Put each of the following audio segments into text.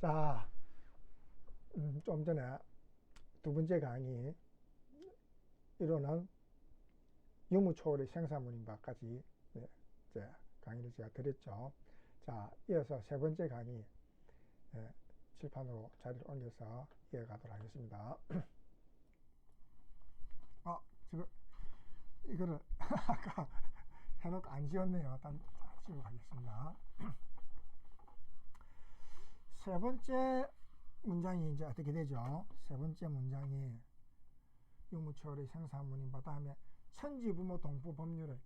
자, 좀 전에 두 번째 강의, 이론은 유무초월의 생사문인바까지 이제 강의를 제가 드렸죠. 자, 이어서 세 번째 강의, 칠판으로 자리를 옮겨서 이어가도록 하겠습니다. 지금 이거를 아까 해놓고 안 지웠네요. 일단 지우고 가겠습니다. 세 번째 문장이 이제 어떻게 되죠? 세 번째 문장이 유무초월의 생사문인바, 다음에 천지부모 동포 법률의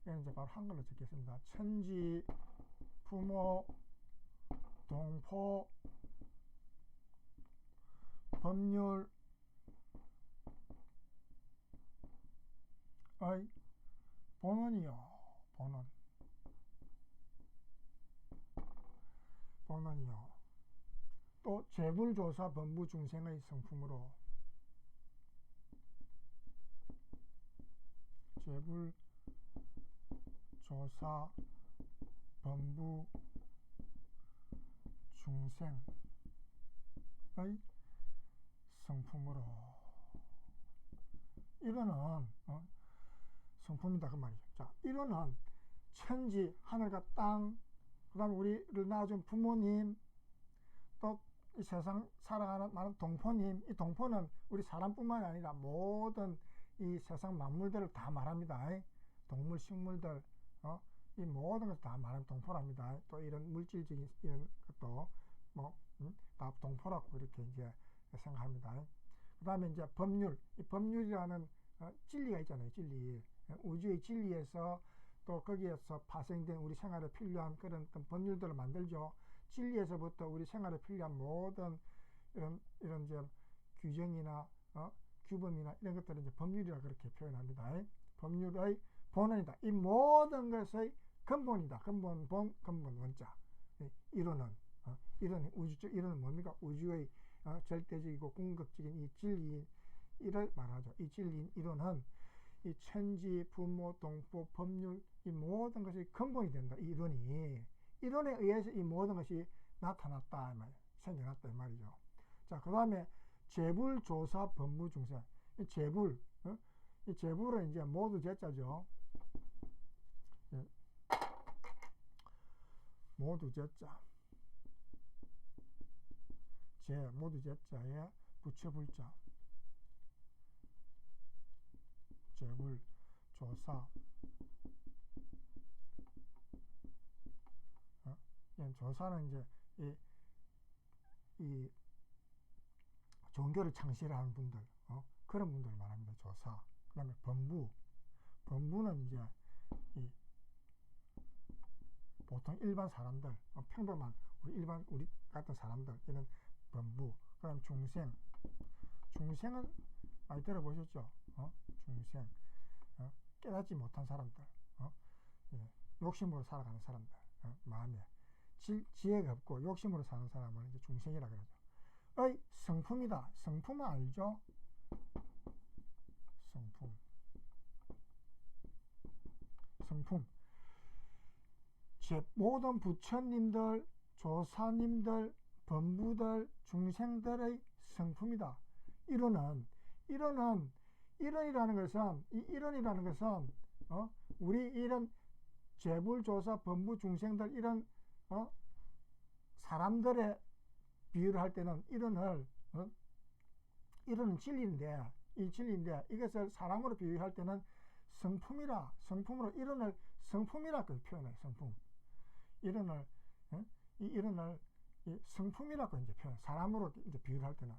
이건 이제 바로 한글로 적겠습니다. 천지 부모 동포 법률의 본원이요. 본원이요. 또 재불조사 법무 중생의 성품으로, 재불조사 법무 중생의 성품으로, 이거는 성품이다 그 말이죠. 자, 이거는 천지, 하늘과 땅, 그 다음에 우리를 낳아준 부모님, 또 이 세상 살아가는 많은 동포님, 이 동포는 우리 사람뿐만 아니라 모든 이 세상 만물들을 다 말합니다. 동물, 식물들, 이 모든 것을 다 말하는 동포랍니다. 또 이런 물질적인 이런 것도 다 동포라고 이렇게 이제 생각합니다. 그 다음에 이제 법률, 이 법률이라는 진리가 있잖아요. 진리, 우주의 진리에서 또 거기에서 파생된 우리 생활에 필요한 그런 어떤 법률들을 만들죠. 진리에서부터 우리 생활에 필요한 모든 이런 이제 규정이나 규범이나 이런 것들을 이제 법률이라 그렇게 표현합니다. 법률의 본원이다. 이 모든 것의 근본이다. 근본 원자. 이론은 우주적 이론은 뭡니까? 우주의 절대적이고 궁극적인 이 진리를 말하죠. 이 진리인 이론은 이 천지, 부모, 동포, 법률, 이 모든 것이 근본이 된다. 이 이론에 의해서 이 모든 것이 나타났다, 생겨났다 이 말이죠. 자, 그 다음에 재불조사 법무중생. 이 재불은 이제 모두 제자죠. 모두 제자. 모두 제자에 부처불자. 재불조사. 조사는 이제 이 종교를 창시하는 분들, 그런 분들을 말합니다. 조사. 그 다음에 법무는 이제 이 보통 일반 사람들, 평범한 우리 같은 사람들, 이런 법무. 그 다음에 중생은 많이 들어보셨죠? 중생, 깨닫지 못한 사람들, 욕심으로 살아가는 사람들, 마음에 지혜가 없고 욕심으로 사는 사람을 이제 중생이라 그러죠. 성품이다. 성품은 알죠? 성품. 모든 부처님들, 조사님들, 법무들, 중생들의 성품이다. 이론이라는 것은 우리 이런 재불조사, 법무, 중생들 이런 사람들의 비유를 할 때는 이론은 진리인데, 이것을 사람으로 비유할 때는 성품으로 이론을 성품이라고 표현해요. 성품. 이론을 성품이라고 이제 사람으로 이제 비유를 할 때는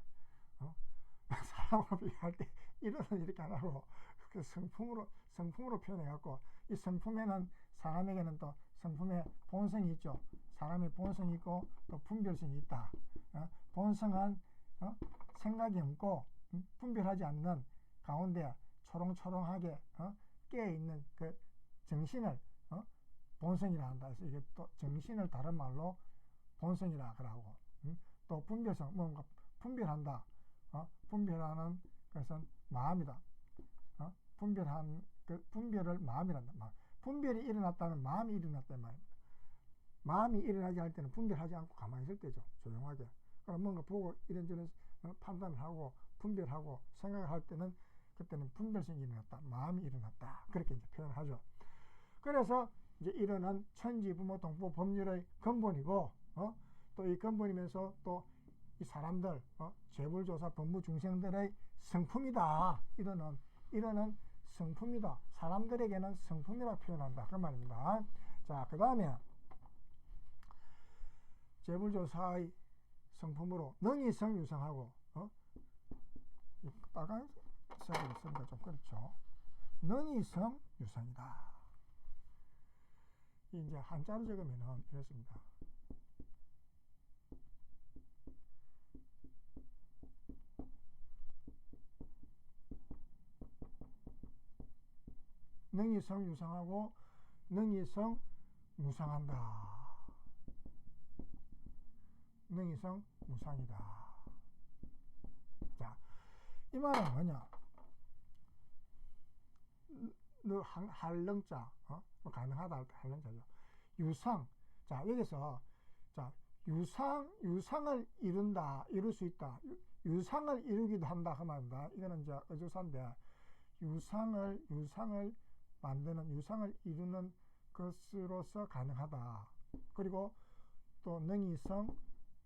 사람으로 비유할 때 이론은 이렇게 안 하고 그 성품으로 표현해갖고, 이 성품에는 사람에게는 또 성품의 본성이 있죠. 사람의 본성이 있고 또 분별성이 있다. 본성은 생각이 없고 분별하지 않는 가운데 초롱초롱하게 깨어있는 그 정신을 본성이라 한다. 그래서 이게 또 정신을 다른 말로 본성이라 그러고, 또 분별성, 뭔가 분별한다. 분별하는 것은 마음이다. 분별한 그 분별을 마음이란다. 분별이 일어났다면 마음이 일어났단 말입니다. 마음이 일어나게 할 때는 분별하지 않고 가만히 있을 때죠. 조용하게. 그럼 뭔가 보고 이런저런 판단을 하고 분별하고 생각을 할 때는 그때는 분별성이 일어났다. 마음이 일어났다. 그렇게 이제 표현하죠. 그래서 이제 이러한 천지, 부모, 동포, 법률의 근본이고, 또 이 근본이면서 또 이 사람들, 재벌조사, 법무 중생들의 성품이다. 이러는 성품이다. 사람들에게는 성품이라 표현한다. 그 말입니다. 자, 그 다음에 재벌조사의 성품으로 능이성 유성하고, 빨간색으로 쓰니까 좀 그렇죠. 능이성 유성이다. 이제 한자로 적으면은 이렇습니다. 능이성 유성하고 능이성 무상한다. 능이성 무상이다. 자, 이 말은 뭐냐? 너 할릉자, 가능하다 할 때 할릉자죠. 유상. 자, 여기서 자, 유상을 이룰 수 있다. 유상을 이루기도 한다 그 말입니다. 이거는 이제 어조사인데 유상을 만드는, 유상을 이루는 것으로서 가능하다. 그리고 또 능이성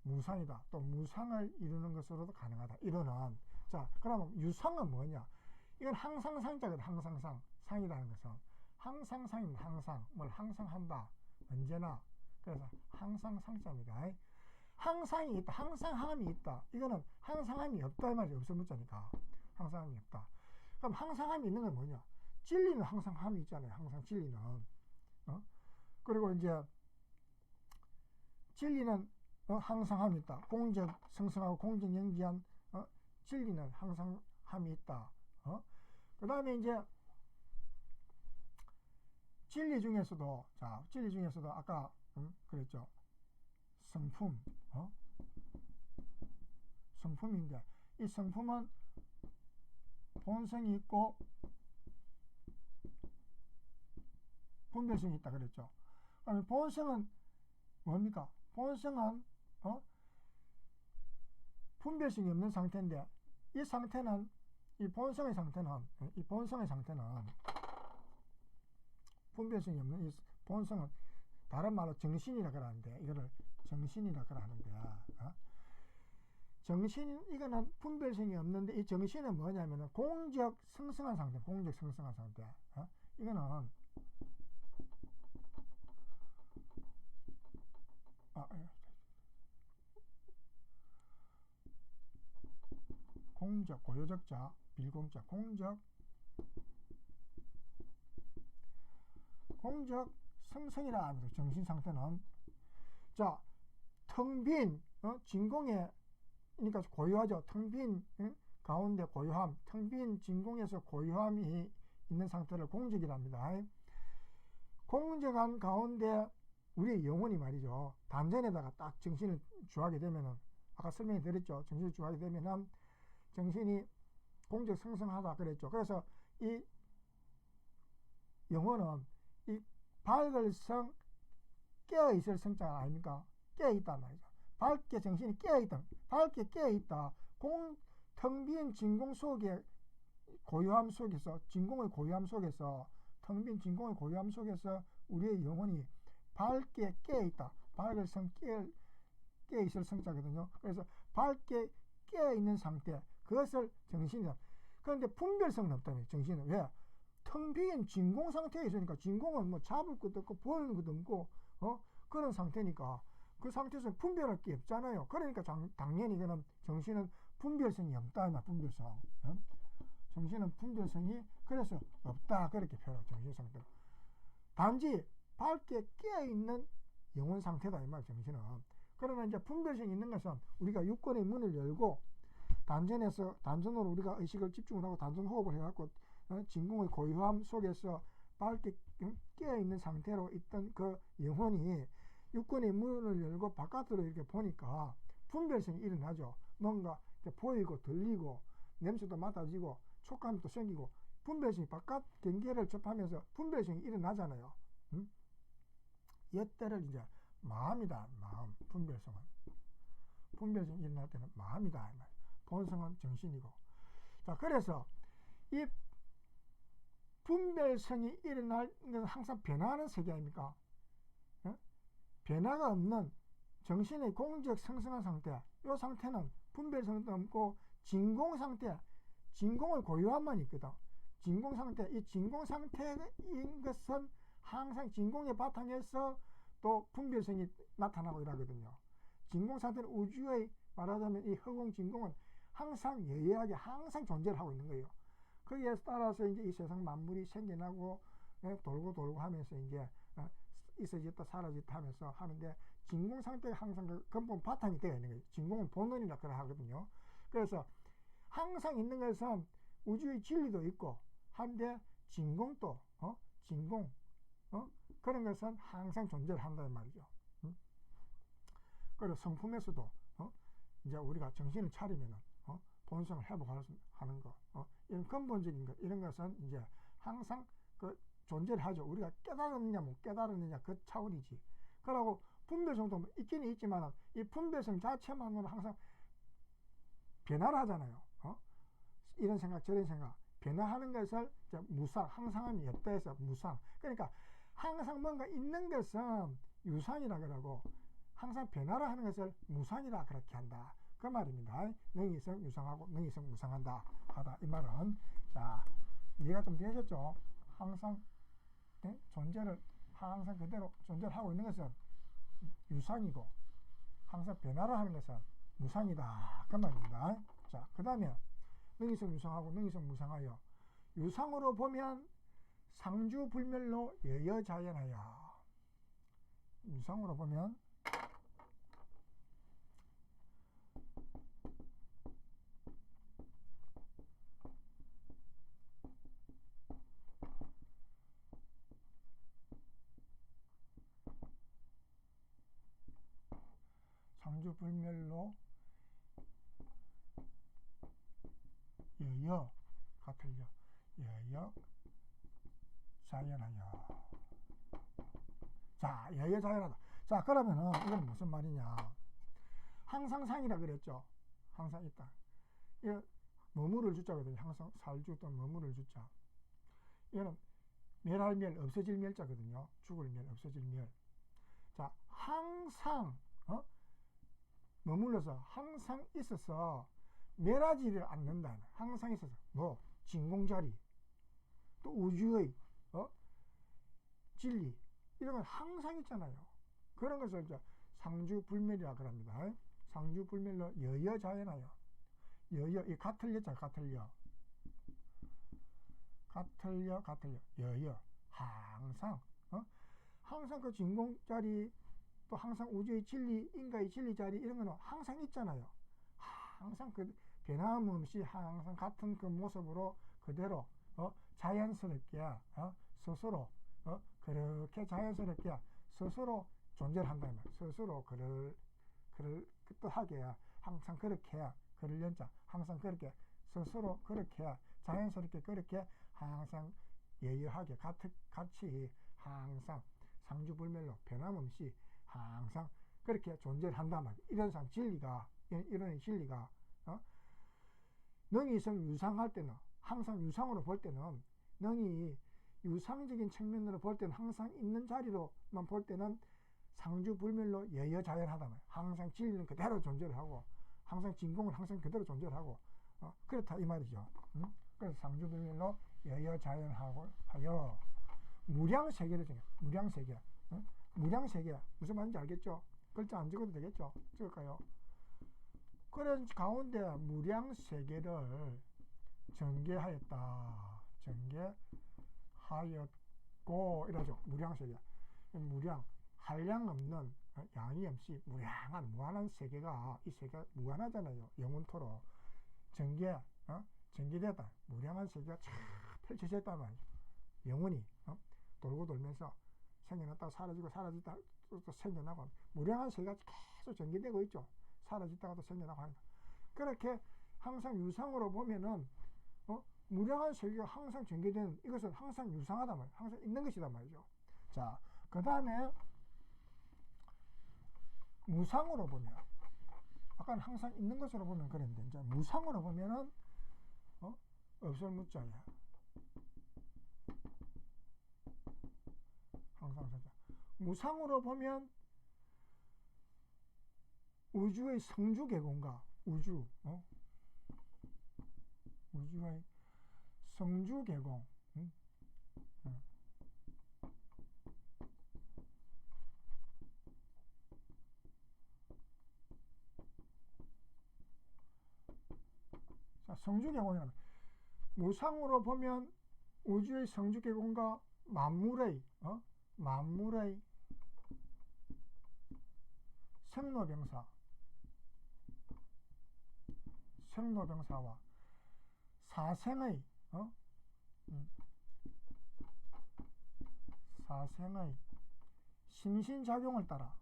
무상이다. 또 무상을 이루는 것으로도 가능하다. 이거는 자, 그러면 유상은 뭐냐? 이건 항상상자거든. 항상상. 상이라는 것은 항상상입니다. 항상. 뭘 항상 한다. 언제나. 그래서 항상상자입니다. 항상이 있다. 항상함이 있다. 이거는 항상함이 없다. 이 말이 없어 문자니까. 항상함이 없다. 그럼 항상함이 있는 건 뭐냐? 진리는 항상함이 있잖아요. 항상 진리는. 그리고 이제 진리는 항상함이 있다. 공적 성성하고 공적 영지한 진리는 항상함이 있다. 그 다음에 이제 진리 중에서도 아까 그랬죠. 성품, 성품인데 이 성품은 본성이 있고 분별성이 있다 그랬죠. 그러면 본성은 뭡니까? 본성은 분별성이 없는 상태인데 이 상태는 이 본성의 상태는 분별성이 없는 이 본성은 다른 말로 정신이라 그러는데 이거를 정신이라 그러는데 정신 이거는 분별성이 없는데 이 정신은 뭐냐면은 공적 성성한 상태. 이거는 공적 고요적자 빌공자 공적 성성이라 합니다. 정신 상태는 자 텅 빈 진공에 그러니까 고요하죠. 텅 빈 가운데 고요함, 텅 빈 진공에서 고요함이 있는 상태를 공적이랍니다. 공적한 가운데 우리의 영혼이 말이죠. 단전에다가 딱 정신을 주하게 되면은 아까 설명해 드렸죠. 정신을 주하게 되면은 정신이 공적 성성하다 그랬죠. 그래서 이 영혼은 이 밝을 성 깨어있을 성자 아닙니까? 깨어있단 말이죠. 밝게 정신이 깨어있다. 밝게 깨어있다. 텅 빈 진공 속에 고요함 속에서 진공의 고요함 속에서 텅 빈 진공의 고요함 속에서 우리의 영혼이 밝게 깨어있다. 밝을 성 깨어있을 성자거든요. 그래서 밝게 깨어있는 상태 그것을 정신이다. 그런데 분별성은 없다며 정신은. 왜? 텅 빈 진공 상태에 있으니까 진공은 뭐 잡을 것도 없고 보이는 것도 없고 그런 상태니까 그 상태에서 분별할 게 없잖아요. 그러니까 당연히 그는 정신은 분별성이 없다. 분별성. 정신은 분별성이 그래서 없다. 그렇게 표현하고 정신 상태. 단지 밝게 깨어있는 영혼 상태다. 이 말 정신은. 그러나 이제 분별성이 있는 것은 우리가 육권의 문을 열고 단전으로 우리가 의식을 집중을 하고 단전 호흡을 해갖고 진공의 고요함 속에서 밝게 깨어있는 상태로 있던 그 영혼이 육권의 문을 열고 바깥으로 이렇게 보니까 분별성이 일어나죠. 뭔가 보이고 들리고 냄새도 맡아지고 촉감도 생기고 분별성이 바깥 경계를 접하면서 분별성이 일어나잖아요. 이때를 이제 마음이다. 마음. 분별성은. 분별성이 일어날 때는 마음이다. 본성은 정신이고. 자, 그래서 이 분별성이 일어날 것은 항상 변화하는 세계 아닙니까? 변화가 없는 정신의 공적 성성한 상태, 이 상태는 분별성도 없고 진공 상태, 진공의 고유함만 있거든. 진공 상태, 이 진공 상태인 것은 항상 진공의 바탕에서 또 분별성이 나타나고 이러거든요. 진공 상태는 우주의 말하자면 이 허공 진공은 항상 예외하게 항상 존재를 하고 있는 거예요. 거기에 따라서 이제 이 세상 만물이 생겨나고 돌고 하면서 이제 있어졌다 사라졌다 하면서 하는데, 진공 상태가 항상 그 근본 바탕이 되어 있는 거예요. 진공은 본원이라 그래 하거든요. 그래서 항상 있는 것은 우주의 진리도 있고 한데, 진공도 진공 그런 것은 항상 존재를 한다는 말이죠. 그리고 성품에서도 이제 우리가 정신을 차리면은 본성을 회복하는 거, 이런 근본적인 것, 이런 것은 이제 항상 그 존재를 하죠. 우리가 깨달았느냐 못 깨달았느냐 그 차원이지. 그러고 분별성도 있기는 있지만 이 분별성 자체만으로 항상 변화를 하잖아요. 이런 생각 저런 생각 변화하는 것을 이제 무상, 항상함이 없다 해서 무상. 그러니까 항상 뭔가 있는 것은 유상이라 그러고 항상 변화를 하는 것을 무상이라 그렇게 한다, 그 말입니다. 능이성 유상하고 능이성 무상한다 하다, 이 말은. 자, 이해가 좀 되셨죠? 항상 존재를 항상 그대로 존재를 하고 있는 것은 유상이고 항상 변화를 하는 것은 무상이다, 그 말입니다. 자, 그 다음에 능이성 유상하고 능이성 무상하여 유상으로 보면 상주불멸로 여여자연하여. 유상으로 보면 상주불멸로 여여 같을요. 여여 자연하여. 자, 여여 자연하다. 자, 그러면은 이건 무슨 말이냐? 항상 상이라 그랬죠. 항상 있다. 이거 머무를 주자거든요. 항상 살주 또는 머무를 주자. 이거는 멸할 멸, 없어질 멸자거든요. 죽을 멸, 없어질 멸. 자, 항상 머물러서 항상 있어서 멸하지를 않는다. 항상 있어서 뭐 진공자리, 또 우주의 진리, 이런 건 항상 있잖아요. 그런 것을 이제 상주불멸이라 그럽니다. 상주불멸로 여여자연하여. 여여, 이 같을 여자, 같을 여, 여여, 항상 항상 그 진공자리, 또 항상 우주의 진리, 인가의 진리 자리, 이런 거는 항상 있잖아요. 항상 그 변함없이 항상 같은 그 모습으로 그대로 자연스럽게 스스로 그렇게 자연스럽게 스스로 존재를 한다는 말. 스스로 그럴 뜻하게 항상 그렇게 그러려자 항상 그렇게 스스로 그렇게 자연스럽게 그렇게 항상 예의하게 같이 항상 상주불멸로 변함없이 항상 그렇게 존재를 한단 말이야. 이런 진리가, 이런 진리가 능이성 유상할 때는, 항상 유상으로 볼 때는, 능이 유상적인 측면으로 볼 때는 항상 있는 자리로만 볼 때는 상주불멸로 여여자연하단 말이야. 항상 진리는 그대로 존재를 하고 항상 진공은 항상 그대로 존재를 하고 그렇다 이 말이죠. 그래서 상주불멸로 여여자연하고 하여 무량세계를 정해. 무량세계. 무량세계 무슨 말인지 알겠죠? 글자 안 적어도 되겠죠? 적을까요? 그래서 가운데 무량세계를 전개하였다. 전개하였고 이러죠. 무량세계. 무량, 한량 없는, 양이 없이 무량한 무한한 세계가, 이 세계가 무한하잖아요. 영원토록 전개되었다. 무량한 세계가 쫙 펼쳐졌단 말이죠. 영원히 돌고 돌면서 생겨났다가 사라지고 사라졌다가 또 생겨나고 무량한 세계가 계속 전개되고 있죠. 사라졌다가 또 생겨나고 하니까. 그렇게 항상 유상으로 보면은 무량한 세계가 항상 전개되는, 이것은 항상 유상하단 말이에요. 항상 있는 것이단 말이죠. 자, 그 다음에 무상으로 보면, 아까는 항상 있는 것으로 보면 그랬는데, 이제 무상으로 보면은, 없을 무자야. 항상 사자. 무상으로 보면, 우주의 성주계공과 우주의 성주계공, 자, 성주계공이라면 무상으로 보면 우주의 성주계공과 만물의 생로병사와 사생의 사생의 심신작용을 따라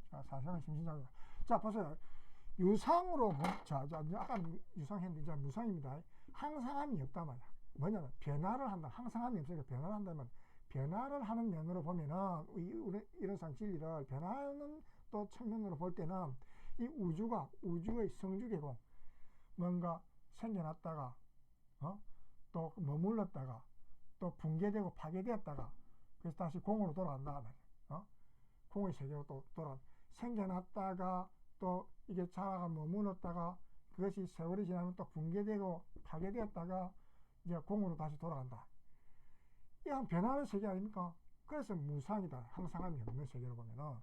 사생의 심신작용. 자, 보세요. 유상으로 아까 유상했는데 이제 무상입니다. 항상함이 없단 말이야. 뭐냐면 변화를 한다. 항상함이 없으니까 변화를 한다면, 변화를 하는 면으로 보면은 이런 진리를 변화하는 또 측면으로 볼 때는 이 우주의 성주계공, 뭔가 생겨났다가 또 머물렀다가 또 붕괴되고 파괴되었다가 그래서 다시 공으로 돌아간다. 공의 세계로 또 생겨났다가 또 이게 자라가 머물렀다가 그것이 세월이 지나면 또 붕괴되고 파괴되었다가 이제 공으로 다시 돌아간다. 이건 변화하는 세계 아닙니까? 그래서 무상이다. 항상함이 없는 세계로 보면은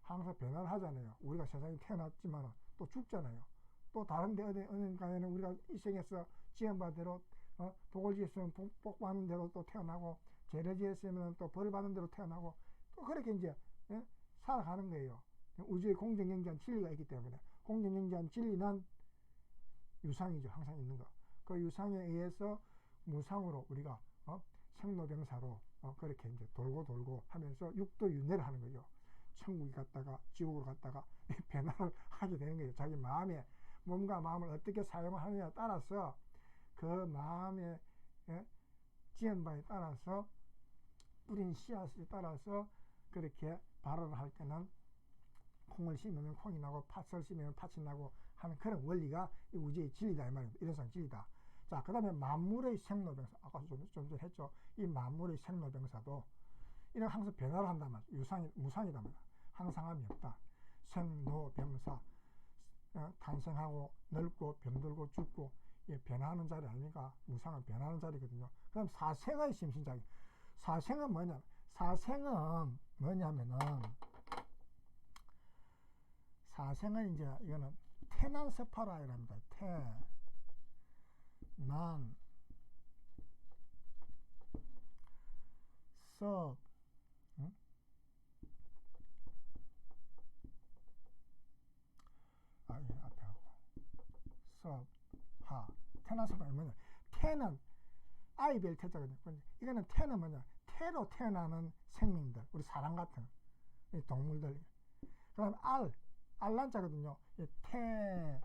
항상 변화를 하잖아요. 우리가 세상에 태어났지만 또 죽잖아요. 또 다른 데 어딘가에는 우리가 이 생에서 지은 대로 복을 지었으면 복 받는 대로 또 태어나고, 죄를 지었으면 또 벌을 받는 대로 태어나고, 또 그렇게 이제 살아가는 거예요. 우주의 공정경제한 진리가 있기 때문에. 공정경제한 진리는 유상이죠. 항상 있는 거. 그 유상에 의해서 무상으로 우리가 생로병사로 그렇게 이제 돌고 하면서 육도 윤회를 하는 거죠. 천국에 갔다가 지옥으로 갔다가 변화를 하게 되는 거예요. 자기 마음에, 몸과 마음을 어떻게 사용하느냐에 따라서 그 마음의 지은 바에 따라서 뿌린 씨앗에 따라서 그렇게 발언을 할 때는 콩을 심으면 콩이 나고 팥을 심으면 팥이 나고 하는 그런 원리가 이 우주의 진리다 이 말입니다. 이런상 진리다. 자, 그 다음에 만물의 생로병사, 아까 좀 전에 했죠. 이 만물의 생로병사도 이런 항상 변화를 한다면 무상이다 말이야. 항상함이 없다. 생로병사, 탄생하고 늙고 병들고 죽고 변화하는 자리 아닙니까? 무상은 변화하는 자리거든요. 그럼 사생의 심신작용. 사생은 뭐냐면은 사생은 이제 이거는 태난섭하라랍니다. 태난 섭 앞에 하고 섭하. 태난섭하 뭐냐? 태는 아이별 태자거든요. 이거는 태는 뭐냐? 태로 태어나는 생명들, 우리 사람 같은 동물들. 그다음 알란자거든요. 태란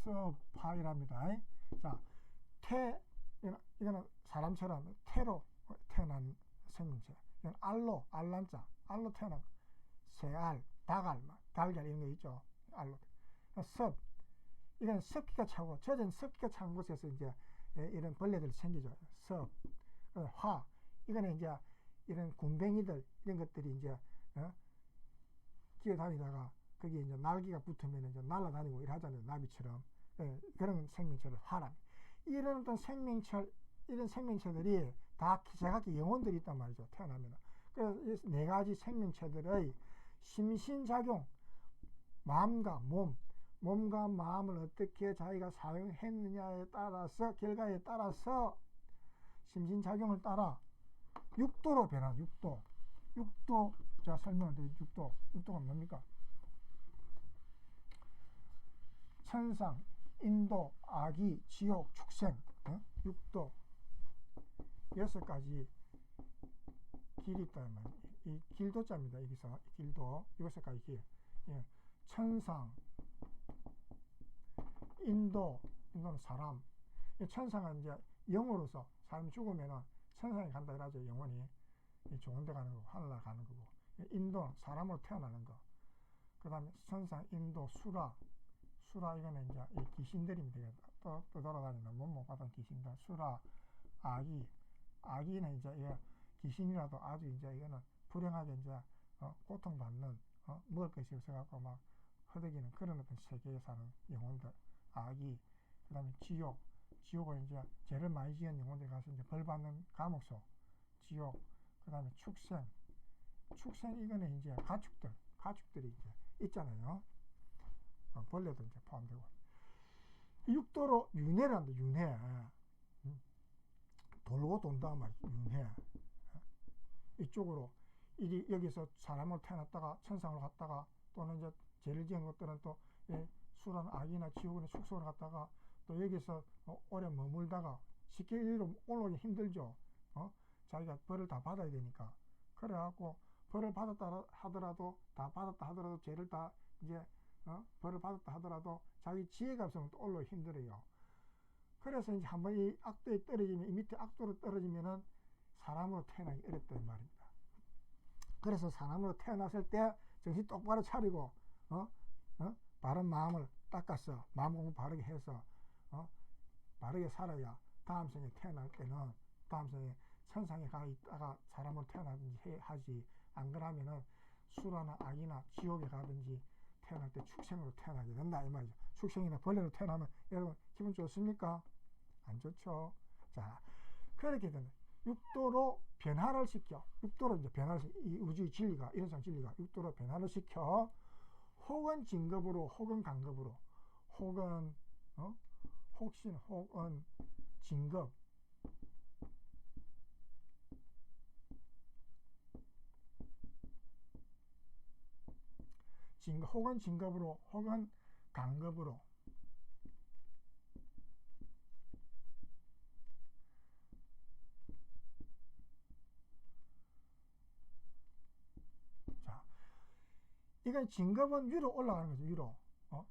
섭하이랍니다. 자, 이거는 사람처럼 태로 태어난 생명체. 이건 알란자, 알로 태어난 새알, 닭알, 달걀 이런 거 있죠. 알로. 섭, 이건 습기가 차고 젖은 습기가 찬 곳에서 이제 이런 벌레들이 생기죠. 섭, 화, 이거는 이제 이런 군뱅이들 이런 것들이 이제 기어다니다가 거기에 이제 날개가 붙으면 이제 날아다니고 이러잖아요. 나비처럼. 그런 생명체를 화랍니다. 이런 어떤 이런 생명체들이 다 제각기 영혼들이 있단 말이죠. 태어나면. 그래서 이 네 가지 생명체들의 심신작용, 몸과 마음을 어떻게 자기가 사용했느냐에 따라서, 결과에 따라서 심신작용을 따라 육도로 변한 육도. 자, 설명을 드릴게요. 육도가 뭡니까? 천상, 인도, 악의, 지옥, 축생, 육도. 6가지 길이 있다는 말이에요. 이 길도자입니다. 여기서 길도 6가지 길. 천상, 인도는 사람. 천상은 이제 영으로서 사람이 죽으면은 천상에 간다 이러죠. 영혼이 좋은 데 가는 거고 하늘나라 가는 거고. 인도 사람으로 태어나는 거. 그 다음에 천상, 인도, 수라 이거는 이제 이 귀신들입니다. 또 돌아다니는 몸못 받은 귀신들. 수라, 아기는 이제 이 귀신이라도 아주 이제 이거는 불행하게 이제 고통받는 먹을 것이 없어갖고 막 허덕이는 그런 어떤 세계에 사는 영혼들. 아기. 그 다음에 지옥은 이제 죄를 많이 지은 영혼들이 가서 이제 벌 받는 감옥소. 지옥. 그 다음에 축생 이거는 이제 가축들이 이제 있잖아요. 벌레도 이제 포함되고. 육도로 윤회란다. 윤회. 돌고 돈다 말이죠. 윤회. 이쪽으로 여기서 사람으로 태어났다가 천상으로 갔다가 또는 이제 죄를 지은 것들은 또 수란 악이나 지옥이나 축소를 갔다가 또 여기서 오래 머물다가 쉽게 위로 올라오기 힘들죠. 자기가 벌을 다 받아야 되니까. 그래갖고 벌을 받았다 하더라도 죄를 다 이제 벌을 받았다 하더라도 자기 지혜가 없으면 또 올라오기 힘들어요. 그래서 이제 한번 이 악도에 떨어지면, 이 밑에 악도로 떨어지면은 사람으로 태어나기 어렵다는 말입니다. 그래서 사람으로 태어났을 때 정신 똑바로 차리고 바른 마음을 닦아서 마음 공부 바르게 해서 바르게 살아야 다음 생에 태어날 때는 다음 생에 천상에 가 있다가 사람으로 태어나든지 하지. 안 그러면은 수라나 악이나 지옥에 가든지 태어날 때 축생으로 태어나게 된다 이 말이죠. 축생이나 벌레로 태어나면 여러분 기분 좋습니까? 안 좋죠. 자, 그렇게 되는 육도로 변화를 시켜. 육도로 이제 변화를 시켜. 이 우주의 진리가, 이런상 진리가 육도로 변화를 시켜. 혹은 진급으로, 혹은 간급으로, 혹은 혹신, 혹은 진급. 혹은 진급으로, 혹은 간급으로. 자, 이건 진급은 위로 올라가는 거죠.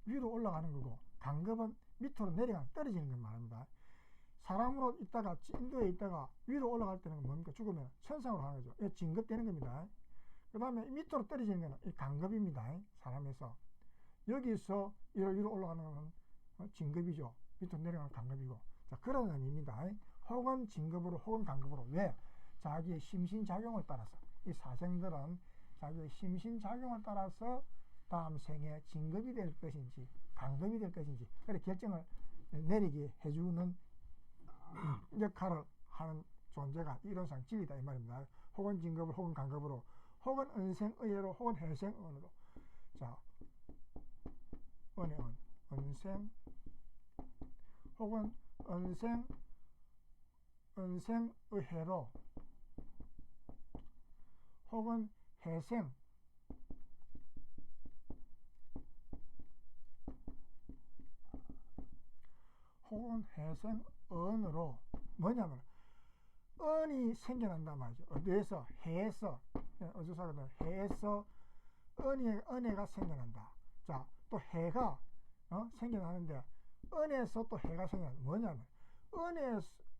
위로 올라가는 거고, 간급은 밑으로 떨어지는 걸 말합니다. 사람으로 있다가 인도에 있다가 위로 올라갈 때는 뭡니까? 죽으면 천상으로 가는 거죠. 이게 진급되는 겁니다. 그 다음에 밑으로 떨어지는 거는 이 간급입니다. 사람에서 여기서 위로 올라가는 것은 진급이죠. 밑으로 내려가는 간급이고. 자, 그런 의미입니다. 혹은 진급으로, 혹은 간급으로. 왜? 자기의 심신작용을 따라서. 이 사생들은 자기의 심신작용을 따라서 다음 생에 진급이 될 것인지 간급이 될 것인지 그래 결정을 내리게 해주는 역할을 하는 존재가 이론상 진리다 이 말입니다. 혹은 진급으로, 혹은 간급으로, 혹은 은생의회로, 혹은 해생은으로. 자, 은생, 혹은 은생의회로, 혹은 해생, 혹은 해생은으로. 뭐냐면 은이 생겨난단 말이죠. 어디에서? 해에서. 어디서 하거든? 해에서 은혜가 생겨난다. 자, 또 해가 생겨나는데 은에서 또 해가 생겨난다. 뭐냐면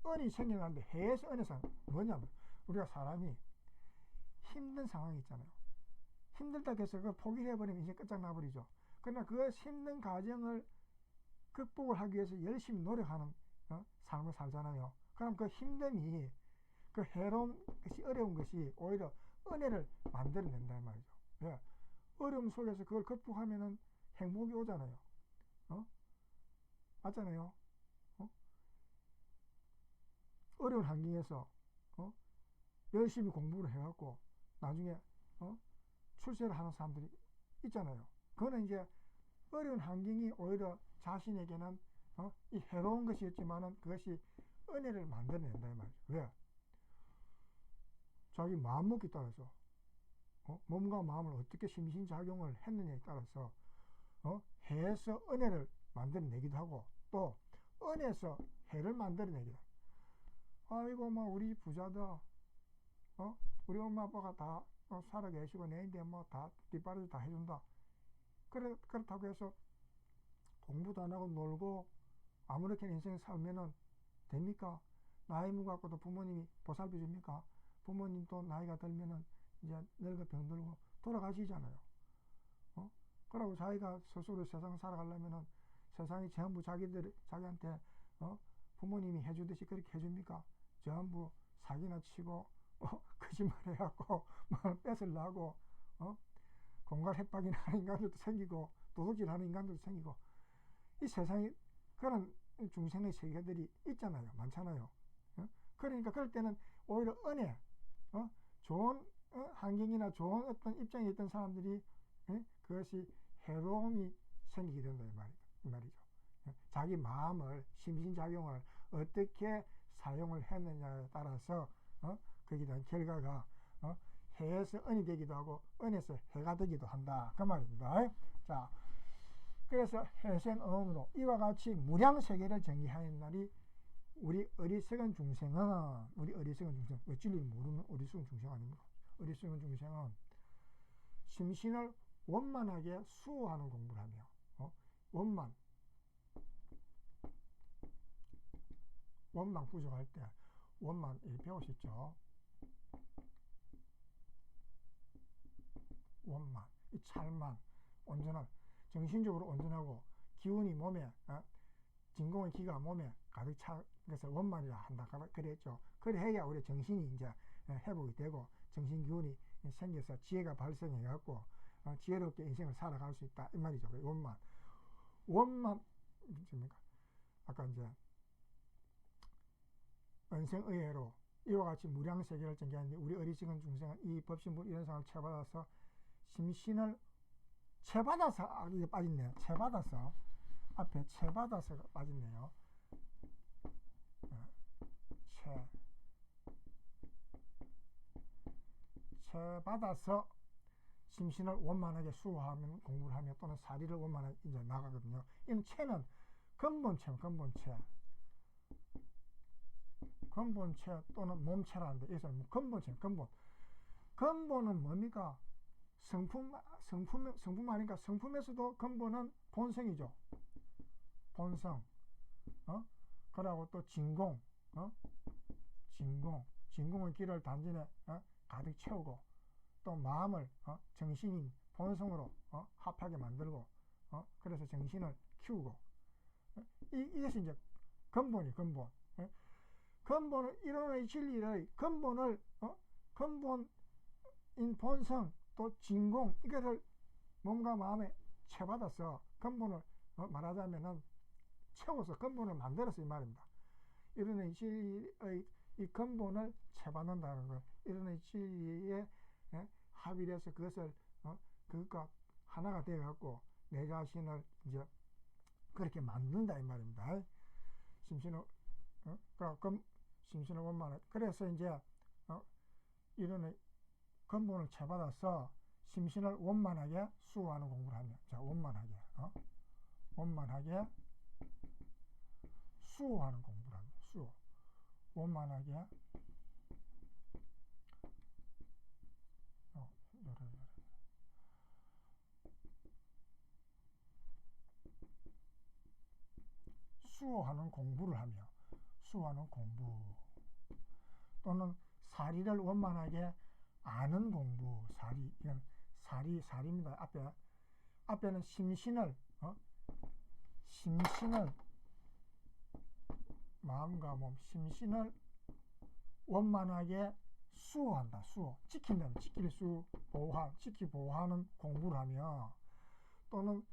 은이 생겨나는데 해에서 은에서 뭐냐면 우리가 사람이 힘든 상황이 있잖아요. 힘들다 해서 그걸 포기해버리면 이제 끝장나버리죠. 그러나 그 힘든 과정을 극복을 하기 위해서 열심히 노력하는 삶을 살잖아요. 그럼 그 힘듦이 그 해로운 것이 어려운 것이 오히려 은혜를 만들어낸단 말이죠. 왜? 어려움 속에서 그걸 극복하면은 행복이 오잖아요. 맞잖아요. 어려운 환경에서 열심히 공부를 해갖고 나중에 출세를 하는 사람들이 있잖아요. 그거는 이제 어려운 환경이 오히려 자신에게는 이 해로운 것이었지만은 그것이 은혜를 만들어낸다 이 말이죠. 왜? 자기 마음먹기에 따라서 몸과 마음을 어떻게 심신작용을 했느냐에 따라서 해에서 은혜를 만들어내기도 하고 또 은혜에서 해를 만들어내기도 하고. 아이고 뭐 우리 부자다. 우리 엄마 아빠가 다 살아 계시고 내인데 뭐 다 뒷바라지 다 해준다. 그렇다고 해서 공부도 안 하고 놀고 아무렇게나 인생 살면은 됩니까? 나이 먹었고도 부모님이 보살펴 줍니까? 부모님도 나이가 들면은 이제 늙어 병들고 돌아가시잖아요. 그러고 자기가 스스로 세상 살아가려면은 세상이 전부 자기한테 부모님이 해주듯이 그렇게 해줍니까? 전부 사기나 치고 거짓말 해갖고 뭘 뺏으려고 공갈 협박이나 하는 인간들도 생기고 도둑질 하는 인간들도 생기고 이 세상에 그런 중생의 세계들이 있잖아요. 많잖아요. 그러니까 그럴 때는 오히려 은혜, 좋은 환경이나 좋은 어떤 입장에 있던 사람들이 그것이 해로움이 생기게 된다 이 말이죠. 자기 마음을 심신작용을 어떻게 사용을 했느냐에 따라서 거기에 대한 결과가 해에서 은이 되기도 하고 은에서 해가 되기도 한다 그 말입니다. 자, 그래서 해생음으로 이와 같이 무량세계를 전개하는 날이 우리 어리석은 중생은 왜 진리를 모르는 어리석은 중생 아닙니까? 어리석은 중생은 심신을 원만하게 수호하는 공부를 하며 원만 부족할 때 원만 배우셨죠? 원만, 이 찰만, 온전한, 정신적으로 온전하고 기운이 몸에 진공의 기가 몸에 가득 차 그래서 원만이라 한다 그랬죠. 그래야 우리 정신이 이제 회복이 되고 정신 기운이 생겨서 지혜가 발생해 갖고 지혜롭게 인생을 살아갈 수 있다 이 말이죠. 원만 뭡니까? 아까 이제 은생의회로 이와 같이 무량세계를 전개하는데 우리 어리석은 중생은 이 법신불 이런 상을 채받아서 심신을 채받아서 이게 빠졌네요. 채받아서 앞에 채받아서가 빠졌네요. 채받아서 심신을 원만하게 수호하면 공부를 하며 또는 사리를 원만하게 이제 나가거든요. 이는 채는 근본체 또는 몸체라는데 여기서 근본체 근본은 뭡니까? 성품 아니까 성품에서도 근본은 본성이죠. 본성 그러고 또 진공의 길을 단전에 가득 채우고 또 마음을 정신인 본성으로 합하게 만들고 그래서 정신을 키우고 이것이 이제 근본이 근본은 이론의 진리의 근본을 근본인 본성 또 진공 이것을 몸과 마음에 채받아서 근본을 말하자면은 채워서 근본을 만들어서 이 말입니다. 이론의 진리의 이 근본을 채받는다는 것, 이론의 진리에 합의를 해서 그것을 그것과 하나가 되어 갖고 내 자신을 이제 그렇게 만든다 이 말입니다. 심신을 심신을 원만하게 그래서 이제 이론의 근본을 채받아서 심신을 원만하게 수호하는 공부를 하며 자 원만하게 수호하는 공부를 하며 수호 원만하게 수호하는 공부를 하며 수호하는 공부 또는 사리를 원만하게 아는 공부 이건 사리입니다. 앞에는 심신을 마음과 몸 심신을 원만하게 수호한다. 지킨다면 지키 보호하는 공부를 하며 또는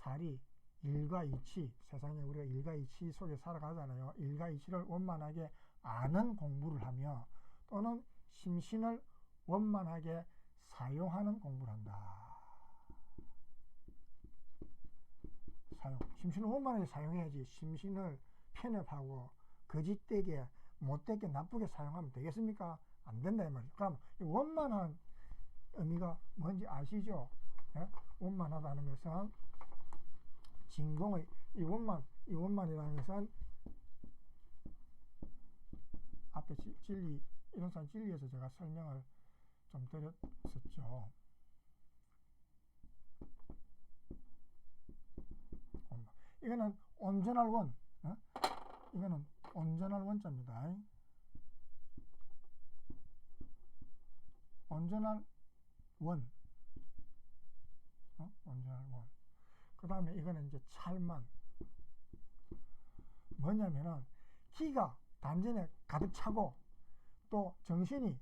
사리 일과 이치 세상에 우리가 일과 이치 속에 살아가잖아요. 일과 이치를 원만하게 아는 공부를 하며 또는 심신을 원만하게 사용하는 공부를 한다. 심신을 원만하게 사용해야지 심신을 편협하고 거짓되게 못되게 나쁘게 사용하면 되겠습니까? 안 된다 이 말이죠. 그럼 이 원만한 의미가 뭔지 아시죠? 원만하다는 것은 진공의 이 원만이라는 것은 앞에 진리 이론상 진리에서 제가 설명을 좀 드렸었죠. 이거는 온전할 원, 이거는 온전할 원자입니다. 온전할 원, 온전할 원. 그 다음에 이거는 이제 찰만. 뭐냐면은 기가 단전에 가득 차고 또 정신이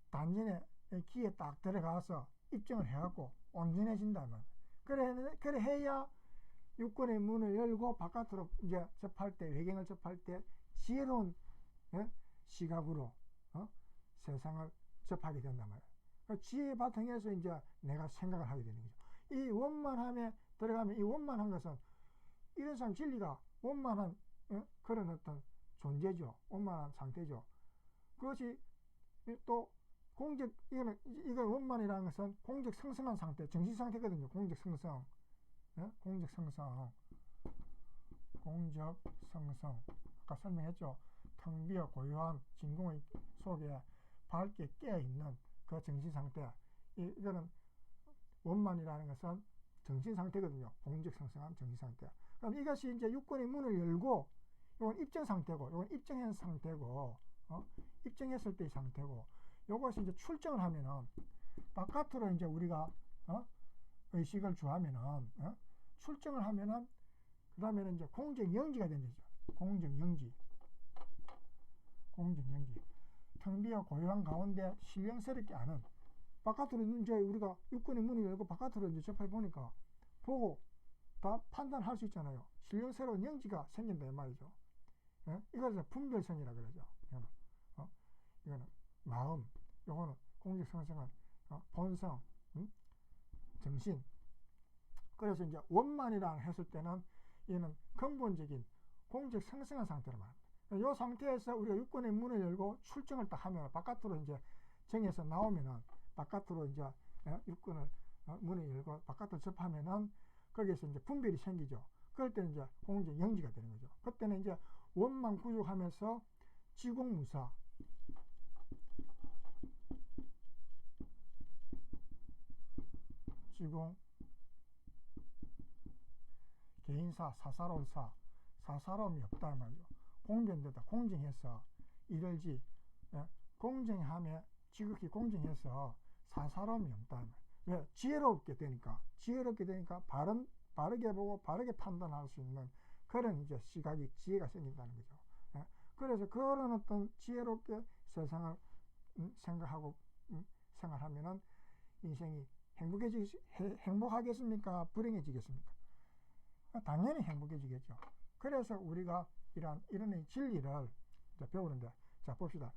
단전에 기에 딱 들어가서 입증을 해갖고 온전해진다면 그래 해야 육군의 문을 열고 바깥으로 이제 접할 때, 외경을 접할 때 지혜로운 시각으로 세상을 접하게 된단 말이에요. 지혜의 바탕에서 이제 내가 생각을 하게 되는 거죠. 이 원만함에 들어가면 이 원만한 것은 이런상 진리가 원만한 그런 어떤 존재죠. 원만한 상태죠. 그것이 또 공적, 이거 원만이라는 것은 공적 성성한 상태, 정신 상태거든요. 공적 성성. 공적 성성. 공적 성성. 아까 설명했죠. 텅 비어 고요한 진공의 속에 밝게 깨어있는 그 정신 상태. 이거는 원만이라는 것은 정신 상태거든요. 공적 성성한 정신 상태. 그럼 이것이 이제 육군의 문을 열고, 이건 입증 상태고, 이건 입증한 상태고, 입증했을 때의 상태고, 요것이 이제 출정을 하면은, 바깥으로 이제 우리가, 의식을 주하면은, 출정을 하면은, 그 다음에는 이제 공정영지가 된다죠. 공정영지. 공정영지. 텅 비어 고요한 가운데 신령스럽게 아는, 바깥으로 이제 우리가 육군의 문을 열고 바깥으로 이제 접해 보니까, 보고 다 판단할 수 있잖아요. 신령스러운 영지가 생긴다, 이 말이죠. 이것을 분별성이라 그러죠. 이거는 마음, 요거는 공적성성한 본성, 정신. 그래서 이제 원만이라 했을 때는 얘는 근본적인 공적 성성한 상태를 말합니다. 이 상태에서 우리가 육군의 문을 열고 출정을 딱 하면 바깥으로 이제 정에서 나오면은 바깥으로 이제 육군을 문을 열고 바깥으로 접하면은 거기에서 이제 분별이 생기죠. 그럴 때는 이제 공적 영지가 되는 거죠. 그때는 이제 원만 구족하면서 지공무사, 지공, 개인사, 사사로운사, 사사로움이 없다 말이죠. 공변되다, 공정해서 이럴지, 공정함에 지극히 공정해서 사사로움이 없다. 왜? 지혜롭게 되니까 바르게 보고 바르게 판단할 수 있는 그런 이제 시각이, 지혜가 생긴다는 거죠. 그래서 그런 어떤 지혜롭게 세상을 생각하고 생활하면은 인생이 행복하겠습니까? 불행해지겠습니까? 당연히 행복해지겠죠. 그래서 우리가 이런 진리를 이제 배우는데, 자, 봅시다.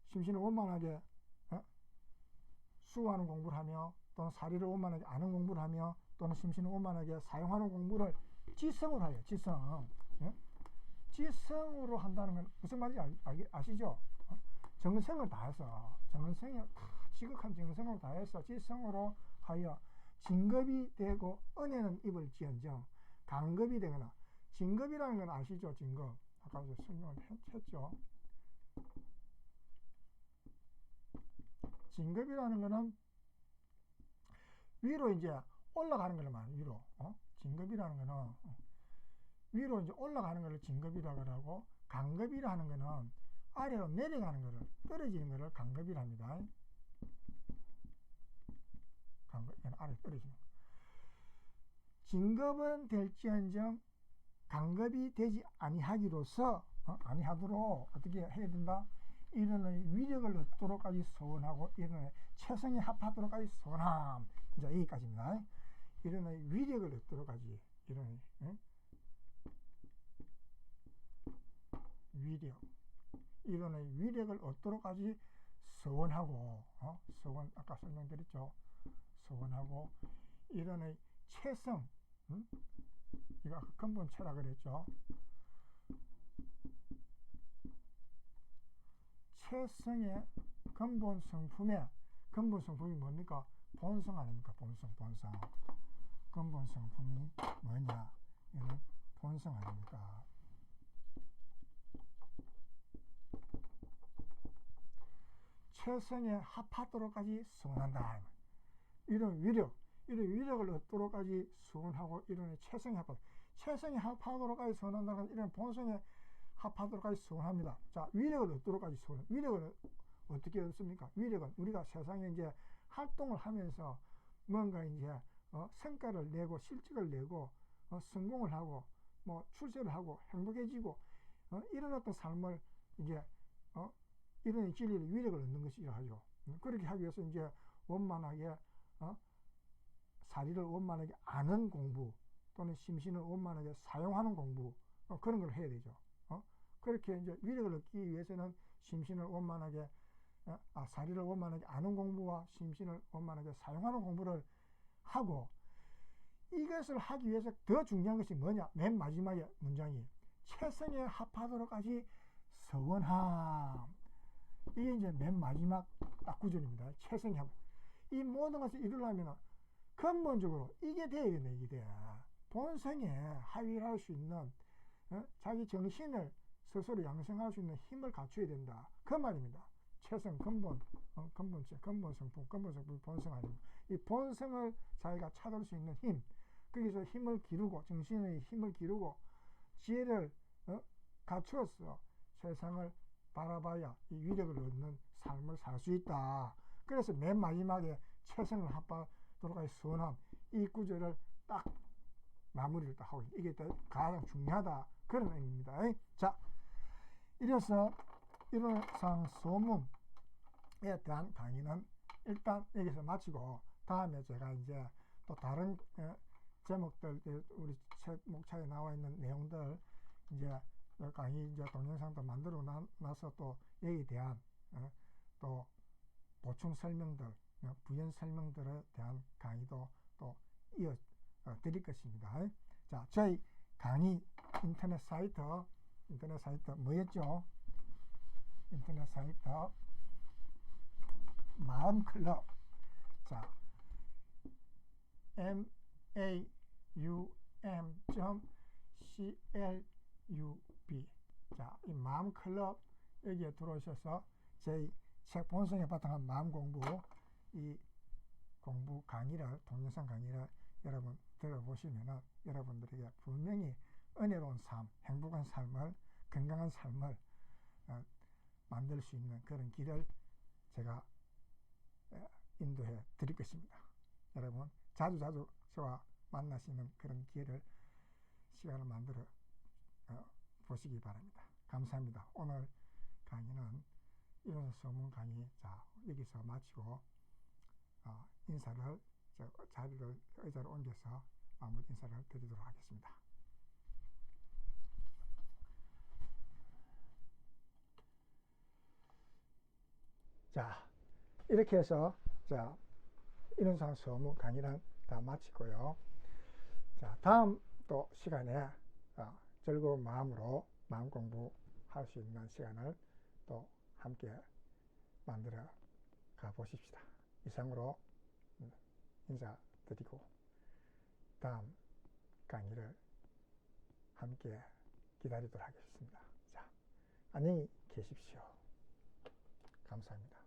심신을 원만하게 수호하는 공부를 하며, 또는 사리를 원만하게 아는 공부를 하며, 또는 심신을 원만하게 사용하는 공부를 지성으로 해요. 지성. 지성으로 한다는 건 무슨 말인지 아시죠? 정성을 다해서, 지극한 정성을 다해서 지성으로 하여 진급이 되고 은혜는 입을지언정 강급이 되거나, 진급이라는 건 아시죠? 진급. 아까 설명을 했죠. 진급이라는 거는 위로 이제 올라가는 걸 말해요. 위로. 진급이라는 거는 위로 이제 올라가는 걸 진급이라고 하고, 강급이라는 거는 아래로 내려가는 거를, 떨어지는 거를 강급이라 합니다. 강급, 아래 떨어지는 거. 진급은 될지언정 강급이 되지 아니하기로서, 아니하도록 어떻게 해야 된다? 이런의 위력을 얻도록까지 소원하고, 이런의 최성에 합하도록까지 소원함. 이제 여기까지입니다. 이런의 위력을 얻도록까지, 이런의 위력, 이런의 위력을 얻도록까지 소원하고, 소원 아까 설명드렸죠. 소원하고, 이런의 최성, 이거 아까 근본체라 그랬죠. 최성의 근본 성품이 뭡니까? 본성 아닙니까? 본성. 근본 성품이 뭐냐? 이는 본성 아닙니까? 최성에 합하도록까지 소원한다. 이런 위력, 이런 위력을 얻도록까지 수원하고 이런 최성에 합하도록, 최성에 합하도록까지 수원한다는 이런 본성에 합하도록까지 수원합니다. 자, 위력을 얻도록까지 수원. 위력을 어떻게 얻습니까? 위력은 우리가 세상에 이제 활동을 하면서 뭔가 이제 성과를 내고 실적을 내고 성공을 하고 뭐 출세를 하고 행복해지고 이런 어떤 삶을 이제 이런 진리를 위력을 얻는 것이라 하죠. 그렇게 하기 위해서 이제 원만하게 사리를 원만하게 아는 공부 또는 심신을 원만하게 사용하는 공부 그런 걸 해야 되죠. 그렇게 이제 위력을 얻기 위해서는 심신을 원만하게 사리를 원만하게 아는 공부와 심신을 원만하게 사용하는 공부를 하고, 이것을 하기 위해서 더 중요한 것이 뭐냐? 맨 마지막에 문장이 최성에 합하도록까지 서원함. 이게 이제 맨 마지막 딱 구절입니다. 최성에 합. 이 모든 것을 이루려면 근본적으로 이게 돼야겠네. 이게 돼야 본성에 합의할 수 있는 자기 정신을 스스로 양성할 수 있는 힘을 갖춰야 된다. 그 말입니다. 최성, 근본, 근본성품, 본성 아닙니다. 이 본성을 자기가 찾을 수 있는 힘, 거기서 힘을 기르고, 정신의 힘을 기르고, 지혜를 갖추어서 세상을 바라봐야 이 위력을 얻는 삶을 살 수 있다. 그래서 맨 마지막에 최성을 합하도록 수원함, 이 구절을 딱 마무리를 딱 하고 이게 가장 중요하다. 그런 의미입니다. 자, 이래서 이론상 소문에 대한 강의는 일단 여기서 마치고, 다음에 제가 이제 또 다른 제목들, 우리 책 목차에 나와 있는 내용들 이제 강의 이제 동영상도 만들어 놔서 또 여기에 대한 또 보충 설명들, 부연 설명들에 대한 강의도 또 이어 드릴 것입니다. 자, 저희 강의 인터넷 사이트 뭐였죠? 인터넷 사이트 마음클럽. 자, maum.club. 자, 이 마음클럽 여기에 들어오셔서 저희 책 본성에 바탕한 마음 공부, 이 공부 강의를, 동영상 강의를 여러분 들어보시면은 여러분들에게 분명히 은혜로운 삶, 행복한 삶을, 건강한 삶을 만들 수 있는 그런 길을 제가 인도해 드릴 것입니다. 여러분 자주 저와 만나시는 그런 기회를, 시간을 만들어 보시기 바랍니다. 감사합니다. 오늘 강의는 이론서 소문 강의, 자, 여기서 마치고 인사를, 자리를, 의자를 옮겨서 마무리 인사를 드리도록 하겠습니다. 자, 이렇게 해서 자, 이론상 소문 강의는 다 마치고요. 자, 다음 또 시간에 즐거운 마음으로 마음 공부할 수 있는 시간을 또 함께 만들어 가 보십시다. 이상으로 인사드리고 다음 강의를 함께 기다리도록 하겠습니다. 자, 안녕히 계십시오. 감사합니다.